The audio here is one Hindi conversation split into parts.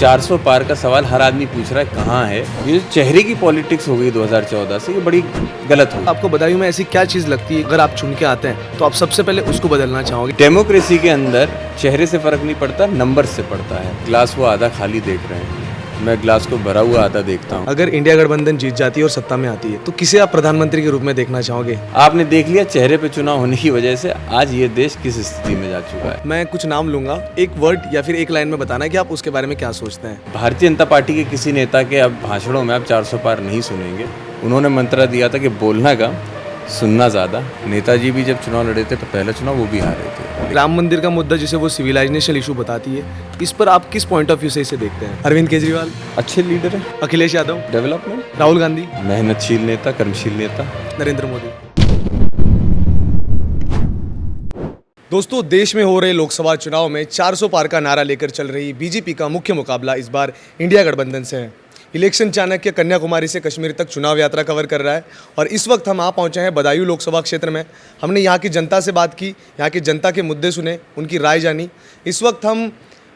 400 पार का सवाल हर आदमी पूछ रहा है कहाँ है। ये जो चेहरे की पॉलिटिक्स हो गई 2014 से, ये बड़ी गलत हो। आपको बदायूं में ऐसी क्या चीज़ लगती है अगर आप चुन के आते हैं तो आप सबसे पहले उसको बदलना चाहोगे? डेमोक्रेसी के अंदर चेहरे से फर्क नहीं पड़ता, नंबर से पड़ता है। ग्लास वो आधा खाली देख रहे हैं, मैं ग्लास को भरा हुआ आधा देखता हूँ। अगर इंडिया गठबंधन जीत जाती है और सत्ता में आती है तो किसे आप प्रधानमंत्री के रूप में देखना चाहोगे? आपने देख लिया चेहरे पे चुनाव होने की वजह से आज ये देश किस स्थिति में जा चुका है। मैं कुछ नाम लूंगा, एक वर्ड या फिर एक लाइन में बताना है कि आप उसके बारे में क्या सोचते हैं। भारतीय जनता पार्टी के किसी नेता के अब भाषणों में आप 400 पार नहीं सुनेंगे। उन्होंने मंत्र दिया था कि बोलना कम, सुनना ज़्यादा। नेताजी भी जब चुनाव लड़े थे तो पहला चुनाव वो भी हारे थे। राम मंदिर का मुद्दा जिसे वो सिविलाइजेशनल इशू बताती है, इस पर आप किस पॉइंट ऑफ व्यू से इसे देखते हैं? अरविंद केजरीवाल अच्छे लीडर हैं, अखिलेश यादव, डेवलपमेंट, राहुल गांधी, मेहनतशील नेता, कर्मशील नेता। नरेंद्र मोदी। दोस्तों, देश में हो रहे लोकसभा चुनाव में 400 पार का नारा लेकर चल रही बीजेपी का मुख्य मुकाबला इस बार इंडिया गठबंधन से है। इलेक्शन चाणक्य कन्याकुमारी से कश्मीर तक चुनाव यात्रा कवर कर रहा है और इस वक्त हम आ पहुंचे हैं बदायूं लोकसभा क्षेत्र में। हमने यहाँ की जनता से बात की, यहाँ की जनता के मुद्दे सुने, उनकी राय जानी। इस वक्त हम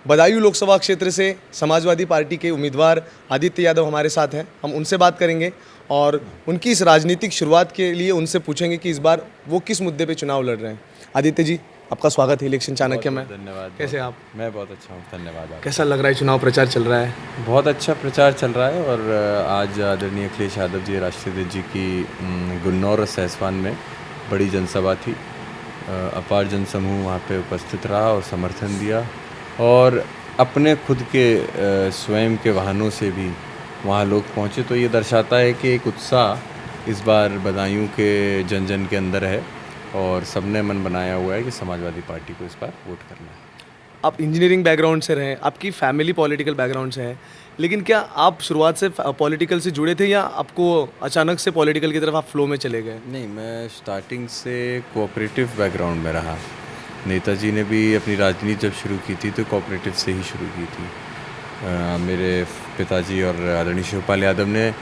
बदायूं लोकसभा क्षेत्र से समाजवादी पार्टी के उम्मीदवार आदित्य यादव हमारे साथ हैं। हम उनसे बात करेंगे और उनकी इस राजनीतिक शुरुआत के लिए उनसे पूछेंगे कि इस बार वो किस मुद्दे पर चुनाव लड़ रहे हैं। आदित्य जी, आपका स्वागत है इलेक्शन चाणक्य में। धन्यवाद। कैसे आप? मैं बहुत अच्छा हूँ, धन्यवाद। कैसा लग रहा है, चुनाव प्रचार चल रहा है? बहुत अच्छा प्रचार चल रहा है और आज आदरणीय अखिलेश यादव जी, राष्ट्रीय अध्यक्ष जी की गुन्नौर और सहसवान में बड़ी जनसभा थी। अपार जनसमूह वहाँ पे उपस्थित रहा और समर्थन दिया और अपने खुद के स्वयं के वाहनों से भी वहाँ लोग पहुँचे। तो ये दर्शाता है कि एक उत्साह इस बार बदायूं के जन जन के अंदर है और सबने मन बनाया हुआ है कि समाजवादी पार्टी को इस बार वोट करना है। आप इंजीनियरिंग बैकग्राउंड से रहे, आपकी फैमिली पॉलिटिकल बैकग्राउंड से है, लेकिन क्या आप शुरुआत से पॉलिटिकल से जुड़े थे या आपको अचानक से पॉलिटिकल की तरफ आप फ्लो में चले गए? नहीं, मैं स्टार्टिंग से कोऑपरेटिव बैकग्राउंड में रहा। नेताजी ने भी अपनी राजनीति जब शुरू की थी तो कोऑपरेटिव से ही शुरू की थी। मेरे पिताजी और आदरणीय शिवपाल यादव ने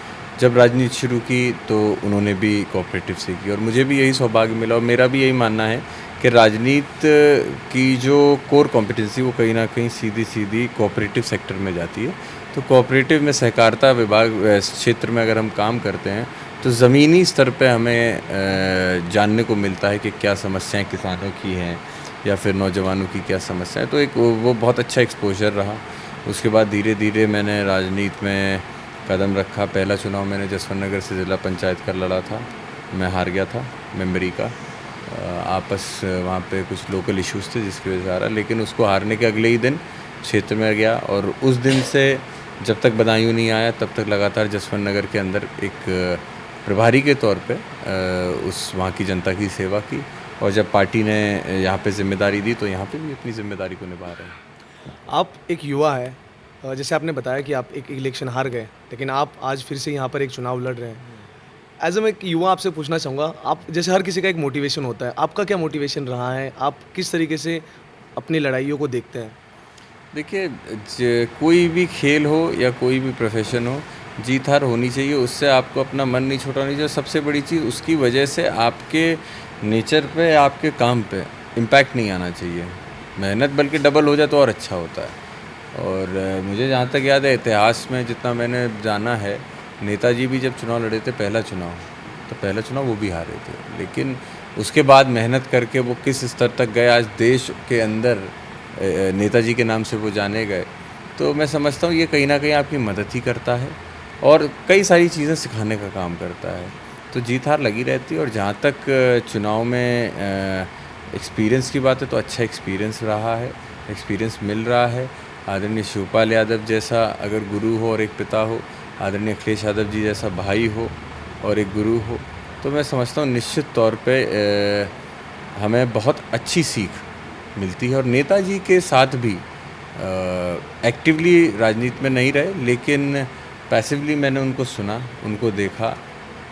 जब राजनीति शुरू की तो उन्होंने भी कोऑपरेटिव से की और मुझे भी यही सौभाग्य मिला और मेरा भी यही मानना है कि राजनीति की जो कोर कॉम्पिटेंसी वो कहीं ना कहीं सीधी सीधी कोऑपरेटिव सेक्टर में जाती है। तो कोऑपरेटिव में सहकारिता विभाग क्षेत्र में अगर हम काम करते हैं तो ज़मीनी स्तर पे हमें जानने को मिलता है कि क्या समस्याएं किसानों की हैं या फिर नौजवानों की क्या समस्याएं। तो एक वो बहुत अच्छा एक्सपोजर रहा। उसके बाद धीरे धीरे मैंने राजनीति में कदम रखा। पहला चुनाव मैंने जसवंत नगर से ज़िला पंचायत का लड़ा था, मैं हार गया था मेंबरी का। आपस वहाँ पे कुछ लोकल इश्यूज़ थे जिसकी वजह से हारा, लेकिन उसको हारने के अगले ही दिन क्षेत्र में गया और उस दिन से जब तक बदायूं नहीं आया तब तक लगातार जसवंत नगर के अंदर एक प्रभारी के तौर पे उस वहाँ की जनता की सेवा की और जब पार्टी ने यहाँ पे जिम्मेदारी दी तो यहाँ पे भी अपनी जिम्मेदारी को निभा रहे हैं। आप एक युवा है, जैसे आपने बताया कि आप एक इलेक्शन हार गए, लेकिन आप आज फिर से यहाँ पर एक चुनाव लड़ रहे हैं। एज मैं एक युवा आपसे पूछना चाहूँगा, आप जैसे हर किसी का एक मोटिवेशन होता है, आपका क्या मोटिवेशन रहा है? आप किस तरीके से अपनी लड़ाइयों को देखते हैं? देखिए, कोई भी खेल हो या कोई भी प्रोफेशन हो, जीत हार होनी चाहिए, उससे आपको अपना मन नहीं छोड़ना चाहिए। सबसे बड़ी चीज़ उसकी वजह से आपके नेचर पे, आपके काम पे इम्पैक्ट नहीं आना चाहिए। मेहनत बल्कि डबल हो जाए तो और अच्छा होता है। और मुझे जहाँ तक याद है, इतिहास में जितना मैंने जाना है, नेताजी भी जब चुनाव लड़े थे पहला चुनाव वो भी हारे थे, लेकिन उसके बाद मेहनत करके वो किस स्तर तक गए, आज देश के अंदर नेताजी के नाम से वो जाने गए। तो मैं समझता हूँ ये कहीं ना कहीं आपकी मदद ही करता है और कई सारी चीज़ें सिखाने का काम करता है। तो जीत हार लगी रहती है और जहाँ तक चुनाव में एक्सपीरियंस की बात है तो अच्छा एक्सपीरियंस रहा है, एक्सपीरियंस मिल रहा है। आदरणीय शिवपाल यादव जैसा अगर गुरु हो और एक पिता हो, आदरणीय अखिलेश यादव जी जैसा भाई हो और एक गुरु हो, तो मैं समझता हूँ निश्चित तौर पे हमें बहुत अच्छी सीख मिलती है। और नेताजी के साथ भी एक्टिवली राजनीति में नहीं रहे, लेकिन पैसिवली मैंने उनको सुना, उनको देखा।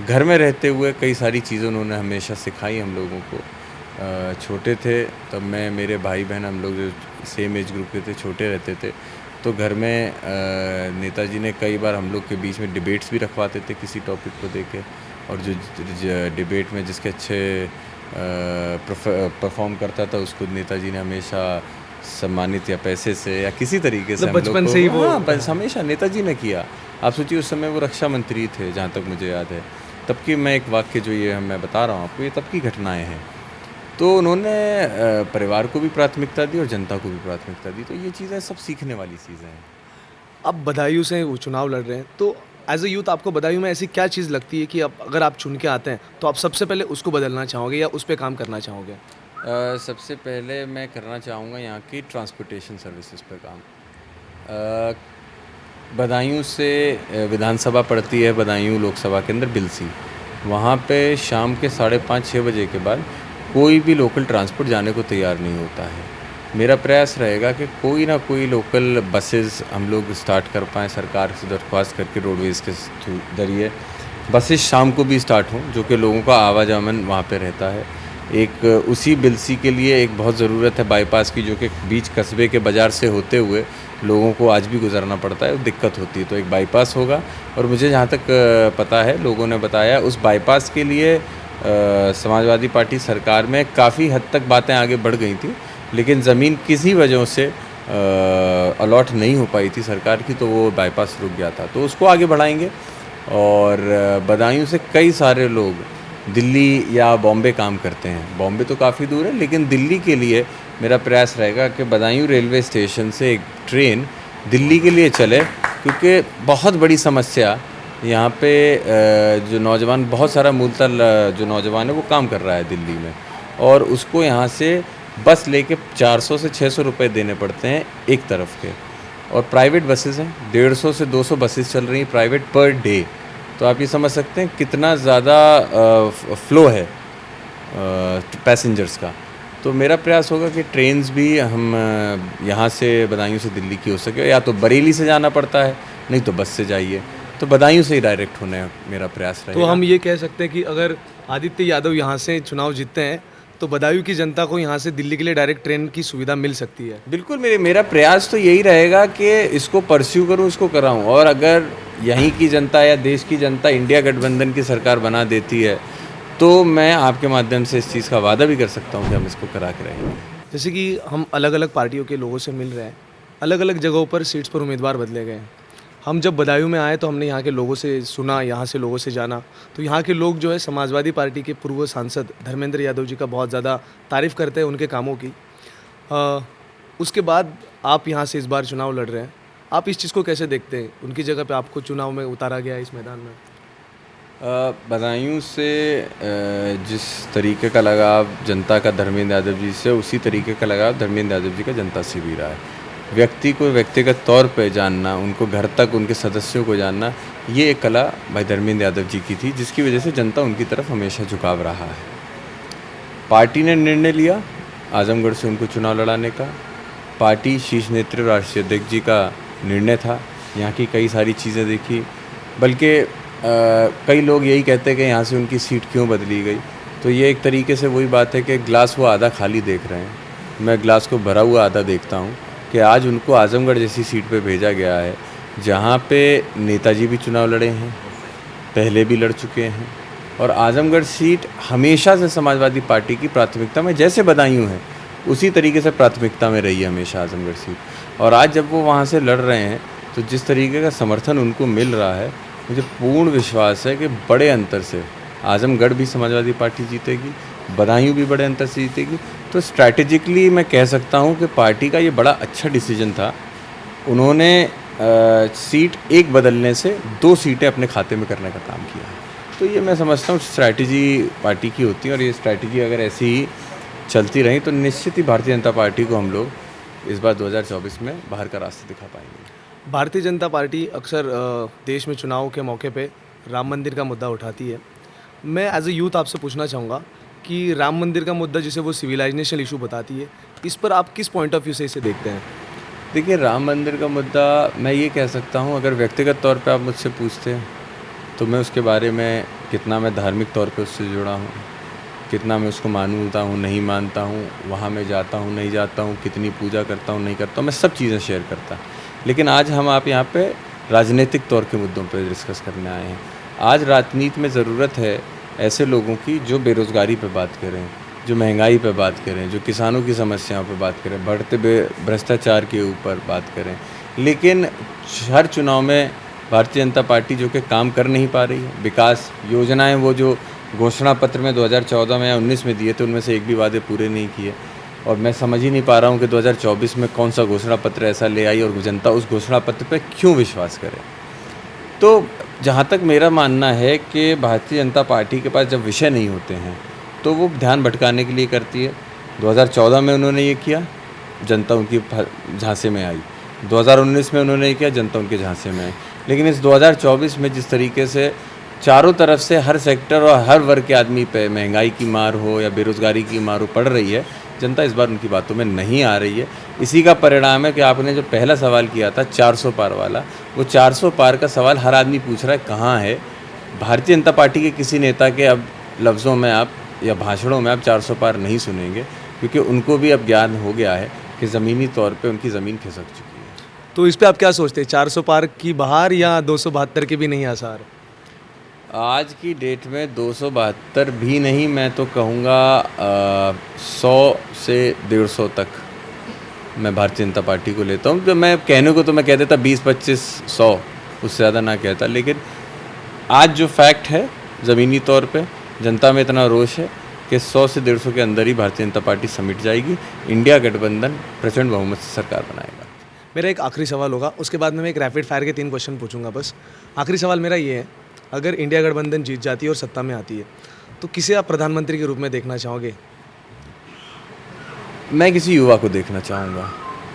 घर में रहते हुए कई सारी चीज़ें उन्होंने हमेशा सिखाई हम लोगों को। छोटे थे तब मैं, मेरे भाई बहन, हम लोग जो सेम एज ग्रुप के थे, छोटे रहते थे, तो घर में नेताजी ने कई बार हम लोग के बीच में डिबेट्स भी रखवाते थे किसी टॉपिक को देके, और जो डिबेट में जिसके अच्छे परफॉर्म करता था उसको नेताजी ने हमेशा सम्मानित या पैसे से या किसी तरीके से मतलब हम लोग बचपन को, से ही वो- हाँ, बस हमेशा नेताजी ने किया। आप सोचिए उस समय वो रक्षा मंत्री थे, जहाँ तक मुझे याद है। तब की मैं एक वाक्य जो ये मैं बता रहा हूँ आपको, ये तब की घटनाएं हैं। तो उन्होंने परिवार को भी प्राथमिकता दी और जनता को भी प्राथमिकता दी। तो ये चीज़ें सब सीखने वाली चीज़ें हैं। अब बदायूं से वो चुनाव लड़ रहे हैं, तो एज अ यूथ आपको बदायूं में ऐसी क्या चीज़ लगती है कि अब अगर आप चुन के आते हैं तो आप सबसे पहले उसको बदलना चाहोगे या उस पर काम करना चाहोगे? सबसे पहले मैं करना चाहूँगा यहाँ की ट्रांसपोर्टेशन सर्विसेज पर काम। अ, बदायूं से विधानसभा पड़ती है, बदायूं लोकसभा के अंदर बिलसी। वहाँ पे शाम के 5:30-6 बजे के बाद कोई भी लोकल ट्रांसपोर्ट जाने को तैयार नहीं होता है। मेरा प्रयास रहेगा कि कोई ना कोई लोकल बसेस हम लोग स्टार्ट कर पाएँ, सरकार से दरख्वास्त करके रोडवेज़ के ज़रिए बसेस शाम को भी स्टार्ट हों, जो कि लोगों का आवाजामन वहाँ पे रहता है। एक उसी बिलसी के लिए एक बहुत ज़रूरत है बाईपास की, जो कि बीच कस्बे के बाज़ार से होते हुए लोगों को आज भी गुजरना पड़ता है, दिक्कत होती है। तो एक बाईपास होगा, और मुझे जहाँ तक पता है, लोगों ने बताया, उस बाईपास के लिए समाजवादी पार्टी सरकार में काफ़ी हद तक बातें आगे बढ़ गई थी, लेकिन ज़मीन किसी वजह से अलॉट नहीं हो पाई थी सरकार की, तो वो बाईपास रुक गया था। तो उसको आगे बढ़ाएंगे। और बदायूं से कई सारे लोग दिल्ली या बॉम्बे काम करते हैं। बॉम्बे तो काफ़ी दूर है, लेकिन दिल्ली के लिए मेरा प्रयास रहेगा कि बदायूं रेलवे स्टेशन से एक ट्रेन दिल्ली के लिए चले, क्योंकि बहुत बड़ी समस्या यहाँ पे जो नौजवान, बहुत सारा मूलतल जो नौजवान है वो काम कर रहा है दिल्ली में, और उसको यहाँ से बस लेके 400 से 600 रुपये देने पड़ते हैं एक तरफ के। और प्राइवेट बसेस हैं, 150 से 200 बसेस चल रही हैं प्राइवेट पर डे। तो आप ये समझ सकते हैं कितना ज़्यादा फ़्लो है पैसेंजर्स का। तो मेरा प्रयास होगा कि ट्रेन्स भी हम यहाँ से बदायूं से दिल्ली की हो सके, या तो बरेली से जाना पड़ता है, नहीं तो बस से जाइए, तो बदायूं से ही डायरेक्ट होने मेरा प्रयास रहेगा। तो हम ये कह सकते हैं कि अगर आदित्य यादव यहाँ से चुनाव जीतते हैं तो बदायूं की जनता को यहाँ से दिल्ली के लिए डायरेक्ट ट्रेन की सुविधा मिल सकती है। बिल्कुल, मेरा प्रयास तो यही रहेगा कि इसको परस्यू करूँ, इसको कराऊँ। और अगर यहीं की जनता या देश की जनता इंडिया गठबंधन की सरकार बना देती है, तो मैं आपके माध्यम से इस चीज़ का वादा भी कर सकता हूँ कि हम इसको करा के रहेंगे। जैसे कि हम अलग अलग पार्टियों के लोगों से मिल रहे हैं, अलग अलग जगहों पर सीट्स पर उम्मीदवार बदले गए हैं। हम जब बदायूं में आए तो हमने यहाँ के लोगों से सुना, यहाँ से लोगों से जाना, तो यहाँ के लोग जो है समाजवादी पार्टी के पूर्व सांसद धर्मेंद्र यादव जी का बहुत ज़्यादा तारीफ़ करते हैं, उनके कामों की। उसके बाद आप यहाँ से इस बार चुनाव लड़ रहे हैं, आप इस चीज़ को कैसे देखते हैं? उनकी जगह पे आपको चुनाव में उतारा गया है इस मैदान में। बदायूं से जिस तरीके का लगाव जनता का धर्मेंद्र यादव जी से, उसी तरीके का लगाव धर्मेंद्र यादव जी का जनता से भी रहा है। व्यक्ति को व्यक्तिगत तौर पे जानना, उनको घर तक उनके सदस्यों को जानना, ये एक कला भाई धर्मेंद्र यादव जी की थी, जिसकी वजह से जनता उनकी तरफ हमेशा झुकाव रहा है। पार्टी ने निर्णय लिया आजमगढ़ से उनको चुनाव लड़ाने का। पार्टी शीर्ष नेतृत्व राष्ट्रीय अध्यक्ष जी का निर्णय था। यहाँ की कई सारी चीज़ें देखी, बल्कि कई लोग यही कहते हैं कि यहाँ से उनकी सीट क्यों बदली गई। तो ये एक तरीके से वही बात है कि ग्लास वो आधा खाली देख रहे हैं, मैं ग्लास को भरा हुआ आधा देखता हूँ, कि आज उनको आजमगढ़ जैसी सीट पे भेजा गया है, जहाँ पे नेताजी भी चुनाव लड़े हैं, पहले भी लड़ चुके हैं, और आजमगढ़ सीट हमेशा से समाजवादी पार्टी की प्राथमिकता में, जैसे बदायूं है उसी तरीके से प्राथमिकता में रही है हमेशा आजमगढ़ सीट। और आज जब वो वहाँ से लड़ रहे हैं, तो जिस तरीके का समर्थन उनको मिल रहा है, मुझे पूर्ण विश्वास है कि बड़े अंतर से आजमगढ़ भी समाजवादी पार्टी जीतेगी, बदायूं भी बड़े अंतर से जीतेगी। तो स्ट्रैटेजिकली मैं कह सकता हूं कि पार्टी का ये बड़ा अच्छा डिसीजन था। उन्होंने सीट एक बदलने से 2 सीटें अपने खाते में करने का काम किया। तो ये मैं समझता हूँ स्ट्रैटेजी पार्टी की होती है, और ये स्ट्रैटेजी अगर ऐसी ही चलती रही तो निश्चित ही भारतीय जनता पार्टी को हम लोग इस बार 2024 में बाहर का रास्ता दिखा पाएंगे। भारतीय जनता पार्टी अक्सर देश में चुनाव के मौके पे राम मंदिर का मुद्दा उठाती है। मैं एज ए यूथ आपसे पूछना चाहूँगा कि राम मंदिर का मुद्दा, जिसे वो सिविलाइजेशनल इशू बताती है, इस पर आप किस पॉइंट ऑफ व्यू से इसे देखते हैं? देखिए, राम मंदिर का मुद्दा मैं ये कह सकता हूँ, अगर व्यक्तिगत तौर पे आप मुझसे पूछते हैं तो मैं उसके बारे में कितना मैं धार्मिक तौर पे उससे जुड़ा हूँ, कितना मैं उसको मानता हूँ नहीं मानता हूँ, वहाँ मैं जाता हूँ नहीं जाता हूँ, कितनी पूजा करता हूँ नहीं करता हूँ, मैं सब चीज़ें शेयर करता। लेकिन आज हम आप यहाँ पे राजनीतिक तौर के मुद्दों पे डिस्कस करने आए हैं। आज राजनीति में ज़रूरत है ऐसे लोगों की जो बेरोज़गारी पे बात करें, जो महंगाई पे बात करें, जो किसानों की समस्याओं पे बात करें, बढ़ते भ्रष्टाचार के ऊपर बात करें, लेकिन हर चुनाव में भारतीय जनता पार्टी जो कि काम कर नहीं पा रही है। विकास योजनाएं वो जो घोषणा पत्र में 2014 में या 19 में दिए थे, उनमें से एक भी वादे पूरे नहीं किए। और मैं समझ ही नहीं पा रहा हूँ कि 2024 में कौन सा घोषणा पत्र ऐसा ले आई और जनता उस घोषणा पत्र पर क्यों विश्वास करे। तो जहाँ तक मेरा मानना है कि भारतीय जनता पार्टी के पास जब विषय नहीं होते हैं तो वो ध्यान भटकाने के लिए करती है। 2014 में उन्होंने ये किया, जनता उनकी झांसे में आई। 2019 में उन्होंने ये किया, जनता उनके झांसे में आई। लेकिन इस 2024 में जिस तरीके से चारों तरफ से हर सेक्टर और हर वर्ग के आदमी पे महंगाई की मार हो या बेरोज़गारी की मार हो पड़ रही है, जनता इस बार उनकी बातों में नहीं आ रही है। इसी का परिणाम है कि आपने जो पहला सवाल किया था 400 पार वाला, वो 400 पार का सवाल हर आदमी पूछ रहा है कहाँ है। भारतीय जनता पार्टी के किसी नेता के अब लफ्ज़ों में आप या भाषणों में आप 400 पार नहीं सुनेंगे, क्योंकि उनको भी अब ज्ञान हो गया है कि ज़मीनी तौर पे उनकी ज़मीन खिसक चुकी है। तो इस पे आप क्या सोचते हैं, 400 पार की बहार या 272 के भी नहीं आसार? आज की डेट में 272 भी नहीं, मैं तो कहूँगा 100 से 150 तक मैं भारतीय जनता पार्टी को लेता हूँ। जो मैं कहने को तो मैं कह देता 20, 25, 100, उससे ज़्यादा ना कहता। लेकिन आज जो फैक्ट है ज़मीनी तौर पे जनता में इतना रोष है कि 100 से 150 के अंदर ही भारतीय जनता पार्टी समिट जाएगी। इंडिया गठबंधन प्रचंड बहुमत से सरकार बनाएगा। मेरा एक आखिरी सवाल होगा, उसके बाद में मैं एक रैपिड फायर के 3 क्वेश्चन पूछूंगा बस। आखिरी सवाल मेरा ये है, अगर इंडिया गठबंधन जीत जाती है और सत्ता में आती है तो किसे आप प्रधानमंत्री के रूप में देखना चाहोगे? मैं किसी युवा को देखना चाहूँगा।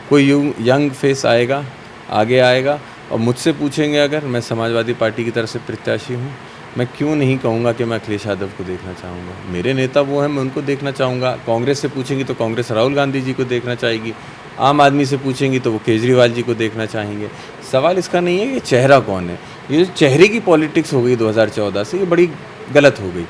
कोई यंग फेस आएगा, आगे आएगा और मुझसे पूछेंगे, अगर मैं समाजवादी पार्टी की तरफ से प्रत्याशी हूँ, मैं क्यों नहीं कहूँगा कि मैं अखिलेश यादव को देखना चाहूँगा। मेरे नेता वो हैं, मैं उनको देखना चाहूँगा। कांग्रेस से पूछेंगी तो कांग्रेस राहुल गांधी जी को देखना चाहेगी। आम आदमी से पूछेंगी तो वो केजरीवाल जी को देखना चाहेंगे। सवाल इसका नहीं है कि चेहरा कौन है। ये जो चेहरे की पॉलिटिक्स हो गई 2014 से, ये बड़ी गलत हो गई।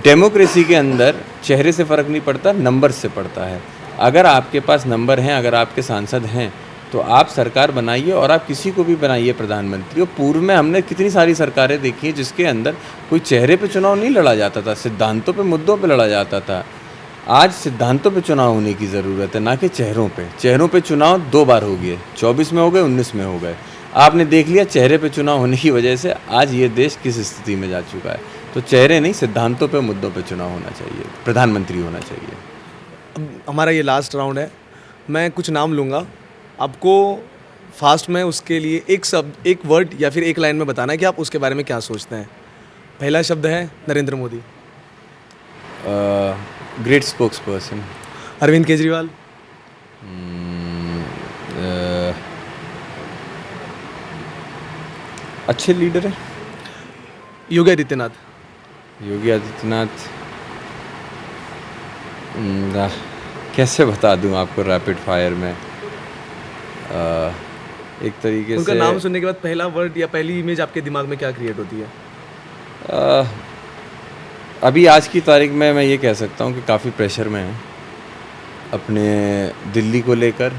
डेमोक्रेसी के अंदर चेहरे से फ़र्क नहीं पड़ता, नंबर से पड़ता है। अगर आपके पास नंबर हैं, अगर आपके सांसद हैं, तो आप सरकार बनाइए और आप किसी को भी बनाइए प्रधानमंत्री। और पूर्व में हमने कितनी सारी सरकारें देखी हैं जिसके अंदर कोई चेहरे पे चुनाव नहीं लड़ा जाता था, सिद्धांतों पे, मुद्दों पे लड़ा जाता था। आज सिद्धांतों पे चुनाव होने की ज़रूरत है, ना कि चेहरों पे। चेहरों पे चुनाव 2 बार हो गए, 24 में हो गए, 19 में हो गए। आपने देख लिया चेहरे पे चुनाव होने की वजह से आज ये देश किस स्थिति में जा चुका है। तो चेहरे नहीं, सिद्धांतों पे, मुद्दों पे चुनाव होना चाहिए, प्रधानमंत्री होना चाहिए। अब हमारा ये लास्ट राउंड है, मैं कुछ नाम लूँगा, आपको फास्ट में उसके लिए एक शब्द, एक वर्ड या फिर एक लाइन में बताना है कि आप उसके बारे में क्या सोचते हैं। पहला शब्द है Narendra Modi. Great spokesperson. Arvind Kejriwal. अच्छे लीडर है। योगी आदित्यनाथ। योगी आदित्यनाथ कैसे बता दूं आपको रैपिड फायर में। एक तरीके उनका से नाम सुनने के बाद पहला वर्ड या पहली इमेज आपके दिमाग में क्या क्रिएट होती है? अभी आज की तारीख में मैं ये कह सकता हूँ कि काफ़ी प्रेशर में है अपने दिल्ली को लेकर।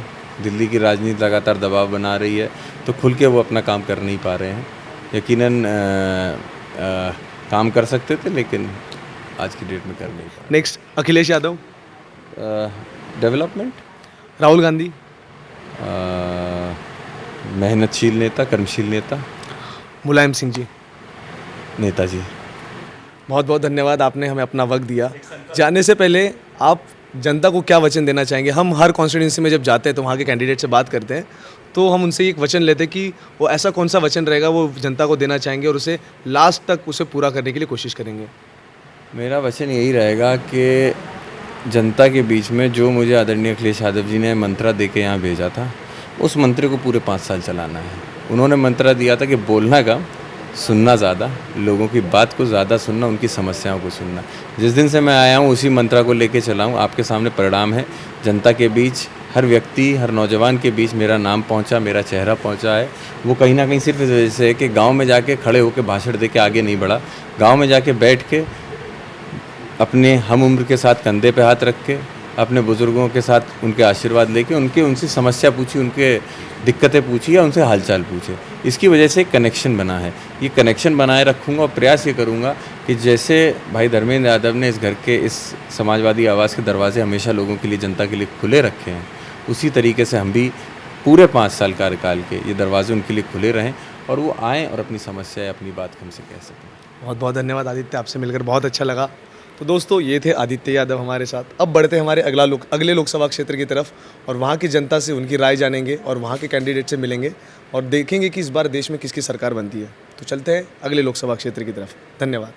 दिल्ली की राजनीति लगातार दबाव बना रही है, तो खुल के वो अपना काम कर नहीं पा रहे हैं। यकीनन काम कर सकते थे, लेकिन आज की डेट में कर नहीं पा रहे। नेक्स्ट, अखिलेश यादव। डेवलपमेंट। राहुल गांधी। मेहनतशील नेता, कर्मशील नेता। मुलायम सिंह जी। नेताजी। बहुत बहुत धन्यवाद, आपने हमें अपना वक्त दिया। जाने से पहले आप जनता को क्या वचन देना चाहेंगे? हम हर कॉन्स्टिट्यूंसी में जब जाते हैं तो वहाँ के कैंडिडेट से बात करते हैं, तो हम उनसे एक वचन लेते हैं कि वो ऐसा कौन सा वचन रहेगा वो जनता को देना चाहेंगे और उसे लास्ट तक उसे पूरा करने के लिए कोशिश करेंगे। मेरा वचन यही रहेगा कि जनता के बीच में जो मुझे आदरणीय अखिलेश यादव जी ने मंत्रा दे के यहाँ भेजा था, उस मंत्र को पूरे 5 साल चलाना है। उन्होंने मंत्रा दिया था कि बोलना कम, सुनना ज़्यादा, लोगों की बात को ज़्यादा सुनना, उनकी समस्याओं को सुनना। जिस दिन से मैं आया हूँ उसी मंत्रा को लेके चला हूँ। आपके सामने परिणाम है। जनता के बीच, हर व्यक्ति, हर नौजवान के बीच मेरा नाम पहुँचा, मेरा चेहरा पहुँचा है। वो कहीं ना कहीं सिर्फ इस वजह से है कि गाँव में जाके खड़े होकर भाषण दे के आगे नहीं बढ़ा। गाँव में जाके बैठ के अपने हम उम्र के साथ कंधे पे हाथ रख के अपने बुज़ुर्गों के साथ उनके आशीर्वाद लेके उनसे समस्या पूछी, उनके दिक्कतें पूछी या उनसे हालचाल पूछे। इसकी वजह से एक कनेक्शन बना है। ये कनेक्शन बनाए रखूँगा और प्रयास ये करूँगा कि जैसे भाई धर्मेंद्र यादव ने इस घर के, इस समाजवादी आवास के दरवाजे हमेशा लोगों के लिए, जनता के लिए खुले रखे हैं, उसी तरीके से हम भी पूरे 5 साल कार्यकाल के ये दरवाजे उनके लिए खुले रहें और वो आएँ और अपनी समस्या या अपनी बात हमसे कह सकें। बहुत बहुत धन्यवाद आदित्य, आपसे मिलकर बहुत अच्छा लगा। तो दोस्तों, ये थे आदित्य यादव हमारे साथ। अब बढ़ते हैं हमारे अगले लोकसभा क्षेत्र की तरफ और वहाँ की जनता से उनकी राय जानेंगे और वहाँ के कैंडिडेट से मिलेंगे और देखेंगे कि इस बार देश में किसकी सरकार बनती है। तो चलते हैं अगले लोकसभा क्षेत्र की तरफ। धन्यवाद।